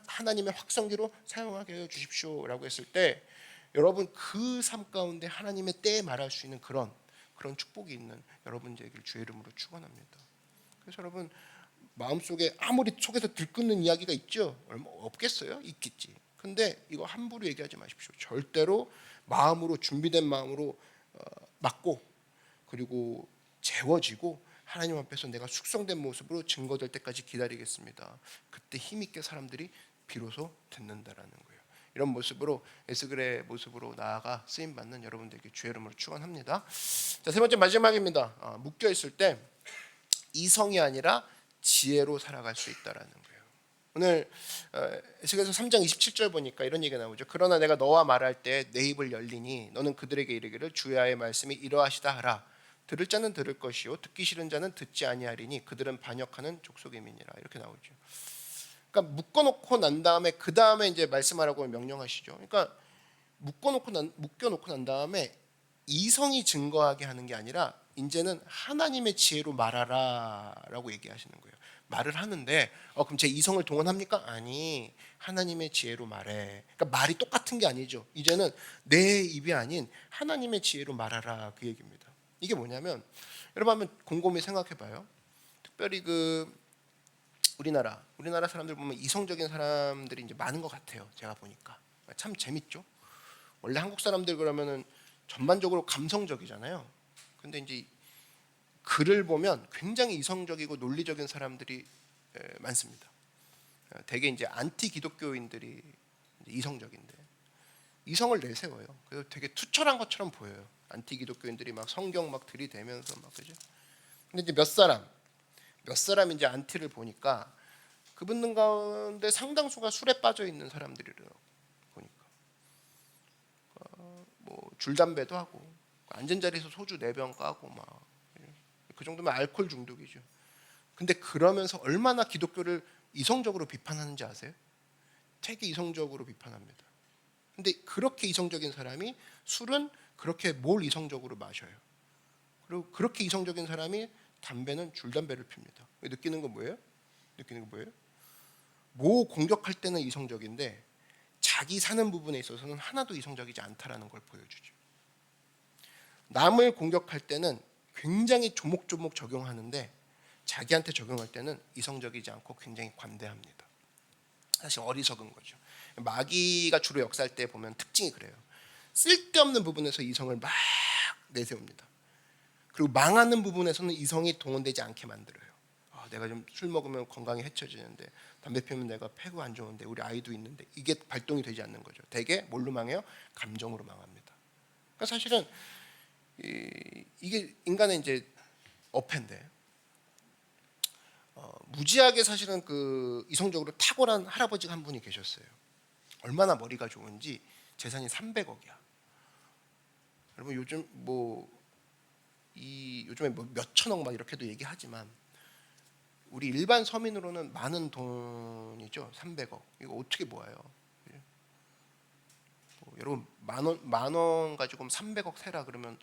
Speaker 1: 하나님의 확성기로 사용하게 해 주십시오라고 했을 때 여러분 그 삶 가운데 하나님의 때에 말할 수 있는 그런 축복이 있는 여러분 되길 주의 이름으로 축원합니다. 그래서 여러분 마음속에 아무리 속에서 들끓는 이야기가 있죠. 얼마 없겠어요? 있겠지. 근데 이거 함부로 얘기하지 마십시오. 절대로 마음으로 준비된 마음으로 맡고 그리고 재워지고 하나님 앞에서 내가 숙성된 모습으로 증거될 때까지 기다리겠습니다. 그때 힘있게 사람들이 비로소 듣는다라는 거예요. 이런 모습으로 에스겔의 모습으로 나아가 쓰임 받는 여러분들에게 주의 이름으로 축원합니다. 자, 세 번째 마지막입니다. 묶여 있을 때 이성이 아니라 지혜로 살아갈 수 있다라는 거예요. 오늘 에스겔서 3장 27절 보니까 이런 얘기가 나오죠. 그러나 내가 너와 말할 때 내 입을 열리니 너는 그들에게 이르기를 주야의 말씀이 이러하시다 하라. 들을 자는 들을 것이요 듣기 싫은 자는 듣지 아니하리니 그들은 반역하는 족속임이니라. 이렇게 나오죠. 그러니까 묶어놓고 난 다음에 그 다음에 이제 말씀하라고 명령하시죠. 그러니까 묶여놓고 난 다음에 이성이 증거하게 하는 게 아니라 이제는 하나님의 지혜로 말하라라고 얘기하시는 거예요. 말을 하는데 그럼 제 이성을 동원합니까? 아니, 하나님의 지혜로 말해. 그러니까 말이 똑같은 게 아니죠. 이제는 내 입이 아닌 하나님의 지혜로 말하라, 그 얘기입니다. 이게 뭐냐면 여러분 한번 곰곰이 생각해봐요. 특별히 우리나라 사람들 보면 이성적인 사람들이 이제 많은 것 같아요. 제가 보니까 참 재밌죠. 원래 한국 사람들 그러면은 전반적으로 감성적이잖아요. 근데 이제 글을 보면 굉장히 이성적이고 논리적인 사람들이 많습니다. 되게 이제 안티 기독교인들이 이성적인데 이성을 내세워요. 그래서 되게 투철한 것처럼 보여요. 안티 기독교인들이 막 성경 막 들이대면서 막, 그죠? 근데 이제 몇 사람 이제 안티를 보니까 그분들 가운데 상당수가 술에 빠져 있는 사람들이래요. 보니까 뭐 줄담배도 하고 앉은 자리에서 소주 4병 까고 막 그 정도면 알코올 중독이죠. 근데 그러면서 얼마나 기독교를 이성적으로 비판하는지 아세요? 되게 이성적으로 비판합니다. 근데 그렇게 이성적인 사람이 술은 그렇게 뭘 이성적으로 마셔요. 그리고 그렇게 이성적인 사람이 담배는 줄담배를 핍니다. 느끼는 건 뭐예요? 뭐 공격할 때는 이성적인데 자기 사는 부분에 있어서는 하나도 이성적이지 않다라는 걸 보여주죠. 남을 공격할 때는 굉장히 조목조목 적용하는데 자기한테 적용할 때는 이성적이지 않고 굉장히 관대합니다. 사실 어리석은 거죠. 마귀가 주로 역사할 때 보면 특징이 그래요. 쓸데없는 부분에서 이성을 막 내세웁니다. 그리고 망하는 부분에서는 이성이 동원되지 않게 만들어요. 내가 좀 술 먹으면 건강이 해쳐지는데 담배 피우면 내가 폐가 안 좋은데 우리 아이도 있는데 이게 발동이 되지 않는 거죠. 대개 뭘로 망해요? 감정으로 망합니다. 그러니까 사실은 이게 인간의 이제 어폐인데 무지하게 사실은 이성적으로 탁월한 할아버지가 한 분이 계셨어요. 얼마나 머리가 좋은지 재산이 300억이야. 여러분 요즘 요즘에 몇 천억 막 이렇게도 얘기하지만 우리 일반 서민으로는 많은 돈이죠. 300억. 이거 어떻게 모아요? 여러분 만 원 가지고 300억 세라 그러면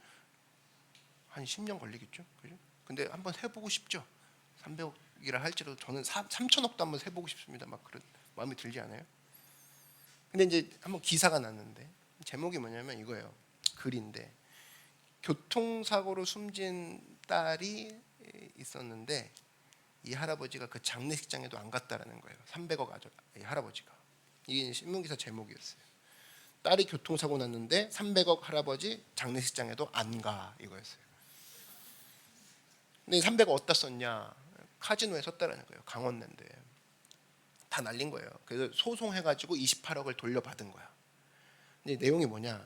Speaker 1: 한 10년 걸리겠죠. 그죠? 근데 한번 세보고 싶죠. 300억이라 할지라도 저는 3천억도 한번 세보고 싶습니다. 막 그런 마음이 들지 않아요? 근데 이제 한번 기사가 났는데 제목이 뭐냐면 이거예요. 글인데 교통사고로 숨진 딸이 있었는데 이 할아버지가 그 장례식장에도 안 갔다라는 거예요. 300억 이 할아버지가. 이게 신문기사 제목이었어요. 딸이 교통사고 났는데 300억 할아버지 장례식장에도 안 가, 이거였어요. 근데 300억 어디다 썼냐? 카지노에 썼다라는 거예요. 강원랜드에. 다 날린 거예요. 그래서 소송해가지고 28억을 돌려받은 거야. 근데 내용이 뭐냐?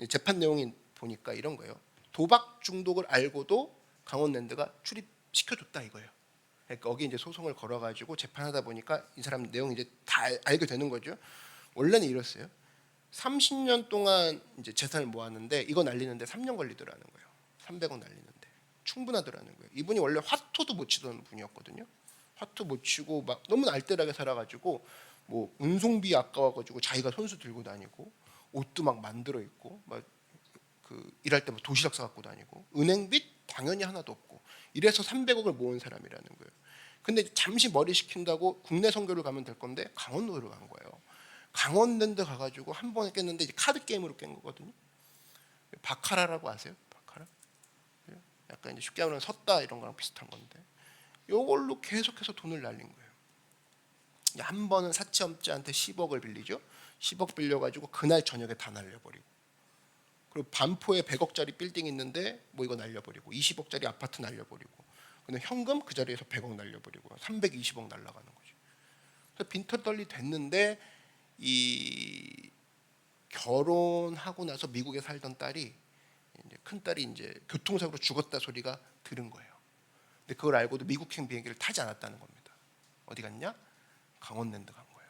Speaker 1: 재판 내용이 보니까 이런 거예요. 도박 중독을 알고도 강원랜드가 출입시켜줬다 이거예요. 그러니까 거기 이제 소송을 걸어가지고 재판하다 보니까 이 사람 내용 이제 다 알게 되는 거죠. 원래는 이랬어요. 30년 동안 이제 재산을 모았는데 이거 날리는데 3년 걸리더라는 거예요. 300억 날리는데 충분하더라는 거예요. 이분이 원래 화토도 못 치던 분이었거든요. 화토 못 치고 막 너무 알뜰하게 살아가지고 뭐 운송비 아까워가지고 자기가 손수 들고 다니고 옷도 막 만들어 입고 막 일할 때 뭐 도시락 사갖고 다니고 은행빚 당연히 하나도 없고 이래서 300억을 모은 사람이라는 거예요. 근데 잠시 머리 식힌다고 국내 선교를 가면 될 건데 강원도로 간 거예요. 강원랜드 가가지고 한 번에 깼는데 이제 카드 게임으로 깬 거거든요. 바카라라고 아세요? 바카라? 약간 이제 쉽게 말하면 섰다 이런 거랑 비슷한 건데 이걸로 계속해서 돈을 날린 거예요. 한 번은 사채업자한테 10억을 빌리죠. 10억 빌려가지고 그날 저녁에 다 날려버리고 그리고 반포에 100억짜리 빌딩 있는데 뭐 이거 날려버리고 20억짜리 아파트 날려버리고 근데 현금 그 자리에서 100억 날려버리고 320억 날라가는 거죠. 그래서 빈털떨리 됐는데 이 결혼하고 나서 미국에 살던 딸이 이제 큰 딸이 이제 교통사고로 죽었다 소리가 들은 거예요. 근데 그걸 알고도 미국행 비행기를 타지 않았다는 겁니다. 어디 갔냐? 강원랜드 간 거예요.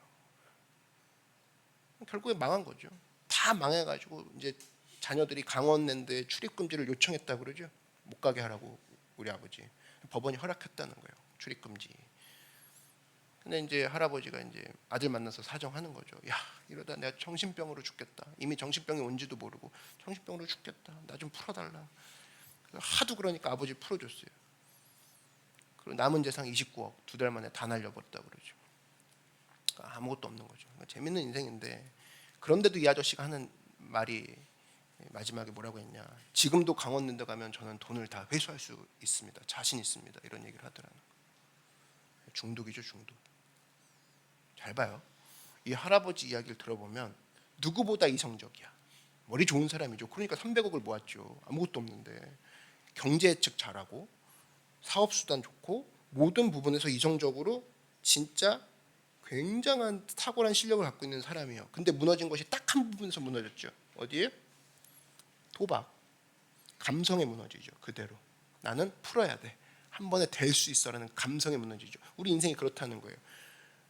Speaker 1: 결국에 망한 거죠. 다 망해가지고 이제 자녀들이 강원랜드에 출입 금지를 요청했다 그러죠. 못 가게 하라고 우리 아버지. 법원이 허락했다는 거예요. 출입 금지. 근데 이제 할아버지가 이제 아들 만나서 사정하는 거죠. 야, 이러다 내가 정신병으로 죽겠다. 이미 정신병이 온지도 모르고 정신병으로 죽겠다. 나 좀 풀어달라. 하도 그러니까 아버지 풀어줬어요. 그리고 남은 재산 29억 2달 만에 다 날려버렸다 그러죠. 그러니까 아무것도 없는 거죠. 그러니까 재밌는 인생인데, 그런데도 이 아저씨가 하는 말이 마지막에 뭐라고 했냐? 지금도 강원랜드 가면 저는 돈을 다 회수할 수 있습니다. 자신 있습니다. 이런 얘기를 하더라는 거예요. 중독이죠, 중독. 잘 봐요. 이 할아버지 이야기를 들어보면 누구보다 이성적이야. 머리 좋은 사람이죠. 그러니까 300억을 모았죠. 아무것도 없는데. 경제 예측 잘하고 사업 수단 좋고 모든 부분에서 이성적으로 진짜 굉장한 탁월한 실력을 갖고 있는 사람이에요. 근데 무너진 것이 딱 한 부분에서 무너졌죠. 어디에? 도박. 감성에 무너지죠. 그대로. 나는 풀어야 돼. 한 번에 될 수 있어라는 감성에 무너지죠. 우리 인생이 그렇다는 거예요.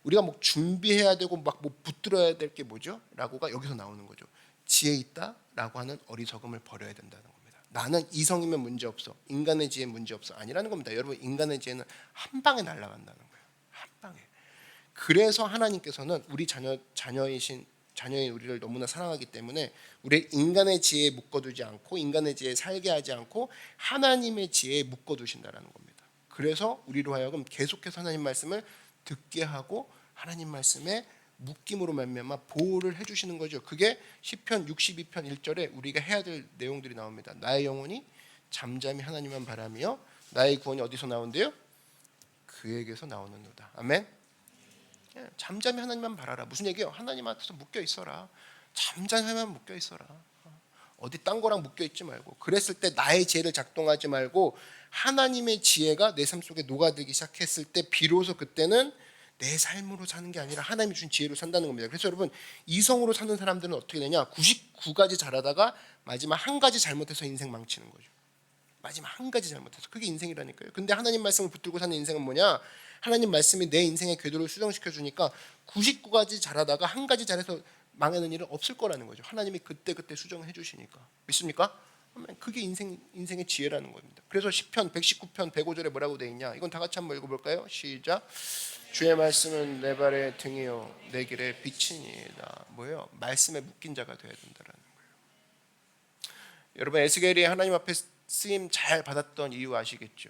Speaker 1: 우리가 뭐 준비해야 되고 막 뭐 붙들어야 될 게 뭐죠? 라고가 여기서 나오는 거죠. 지혜 있다라고 하는 어리석음을 버려야 된다는 겁니다. 나는 이성이면 문제 없어. 인간의 지혜 문제 없어. 아니라는 겁니다. 여러분, 인간의 지혜는 한 방에 날아간다는 거예요. 한 방에. 그래서 하나님께서는 우리 자녀인 우리를 너무나 사랑하기 때문에 우리 인간의 지혜에 묶어두지 않고 인간의 지혜에 살게 하지 않고 하나님의 지혜에 묶어두신다라는 겁니다. 그래서 우리로 하여금 계속해서 하나님 말씀을 듣게 하고 하나님 말씀에 묶임으로 말미암아 보호를 해주시는 거죠. 그게 시편 62편 1절에 우리가 해야 될 내용들이 나옵니다. 나의 영혼이 잠잠히 하나님만 바라며 나의 구원이 어디서 나온대요? 그에게서 나오는도다. 아멘. 잠잠히 하나님만 바라라. 무슨 얘기예요? 하나님 앞에서 묶여 있어라. 잠잠히만 묶여 있어라. 어디 딴 거랑 묶여 있지 말고. 그랬을 때 나의 지혜를 작동하지 말고 하나님의 지혜가 내 삶 속에 녹아들기 시작했을 때 비로소 그때는 내 삶으로 사는 게 아니라 하나님이 주신 지혜로 산다는 겁니다. 그래서 여러분, 이성으로 사는 사람들은 어떻게 되냐? 99가지 잘하다가 마지막 한 가지 잘못해서 인생 망치는 거죠. 마지막 한 가지 잘못해서. 그게 인생이라니까요. 근데 하나님 말씀을 붙들고 사는 인생은 뭐냐? 하나님 말씀이 내 인생의 궤도를 수정시켜 주니까 99가지 잘하다가 한 가지 잘해서 망하는 일은 없을 거라는 거죠. 하나님이 그때 수정해 주시니까. 믿습니까? 그게 인생의 지혜라는 겁니다. 그래서 시편 119편 105절에 뭐라고 되어 있냐? 이건 다 같이 한번 읽어볼까요? 시작. 주의 말씀은 내 발의 등이요 내 길의 빛이니이다. 뭐예요? 말씀에 묶인 자가 되어야 된다는 거예요. 여러분, 에스겔이 하나님 앞에 쓰임 잘 받았던 이유 아시겠죠?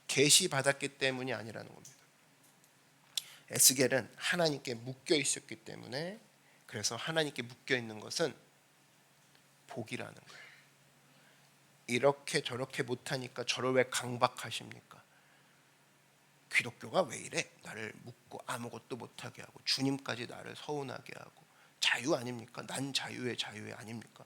Speaker 1: 계시 받았기 때문이 아니라는 겁니다. 에스겔은 하나님께 묶여 있었기 때문에, 그래서 하나님께 묶여 있는 것은 복이라는 거예요. 이렇게 저렇게 못하니까 저를 왜 강박하십니까? 기독교가 왜 이래? 나를 묶고 아무것도 못하게 하고 주님까지 나를 서운하게 하고. 자유 아닙니까? 난 자유의 아닙니까?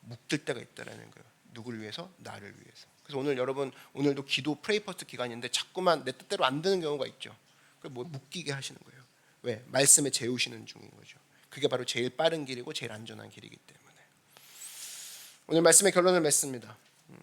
Speaker 1: 묶일 때가 있다라는 거예요. 누구를 위해서? 나를 위해서. 그래서 오늘 여러분, 오늘도 기도 프레이퍼스트 기간인데 자꾸만 내 뜻대로 안 되는 경우가 있죠. 그걸 뭐 묶이게 하시는 거예요. 왜? 말씀에 재우시는 중인 거죠. 그게 바로 제일 빠른 길이고 제일 안전한 길이기 때문에. 오늘 말씀의 결론을 맺습니다.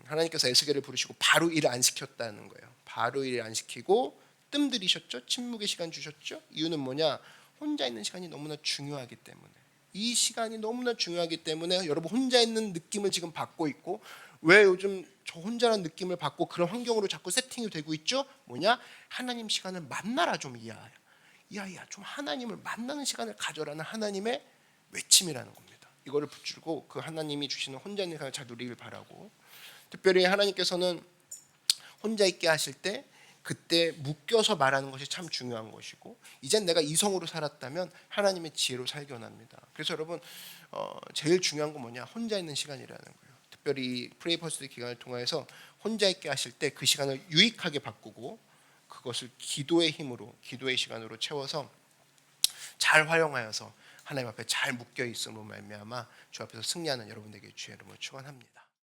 Speaker 1: 하나님께서 에스겔을 부르시고 바로 일을 안 시켰다는 거예요. 바로 일을 안 시키고 뜸들이셨죠. 침묵의 시간 주셨죠. 이유는 뭐냐? 혼자 있는 시간이 너무나 중요하기 때문에. 이 시간이 너무나 중요하기 때문에 여러분, 혼자 있는 느낌을 지금 받고 있고, 왜 요즘 저 혼자라는 느낌을 받고 그런 환경으로 자꾸 세팅이 되고 있죠? 뭐냐? 하나님 시간을 만나라 좀 이하야 좀 하나님을 만나는 시간을 가져라는 하나님의 외침이라는 겁니다. 이거를 붙들고 그 하나님이 주시는 혼자 있는 시간을 잘 누리길 바라고, 특별히 하나님께서는 혼자 있게 하실 때 그때 묶여서 말하는 것이 참 중요한 것이고, 이젠 내가 이성으로 살았다면 하나님의 지혜로 살기 원합니다. 그래서 여러분, 제일 중요한 건 뭐냐? 혼자 있는 시간이라는 거예요. 특별히 프레이퍼스트 기간을 통해서 혼자 있게 하실 때 그 시간을 유익하게 바꾸고 그것을 기도의 힘으로, 기도의 시간으로 채워서 잘 활용하여서 하나님 앞에 잘 묶여 있음으로 말미암아 주 앞에서 승리하는 여러분에게 주의 이름으로 축원합니다.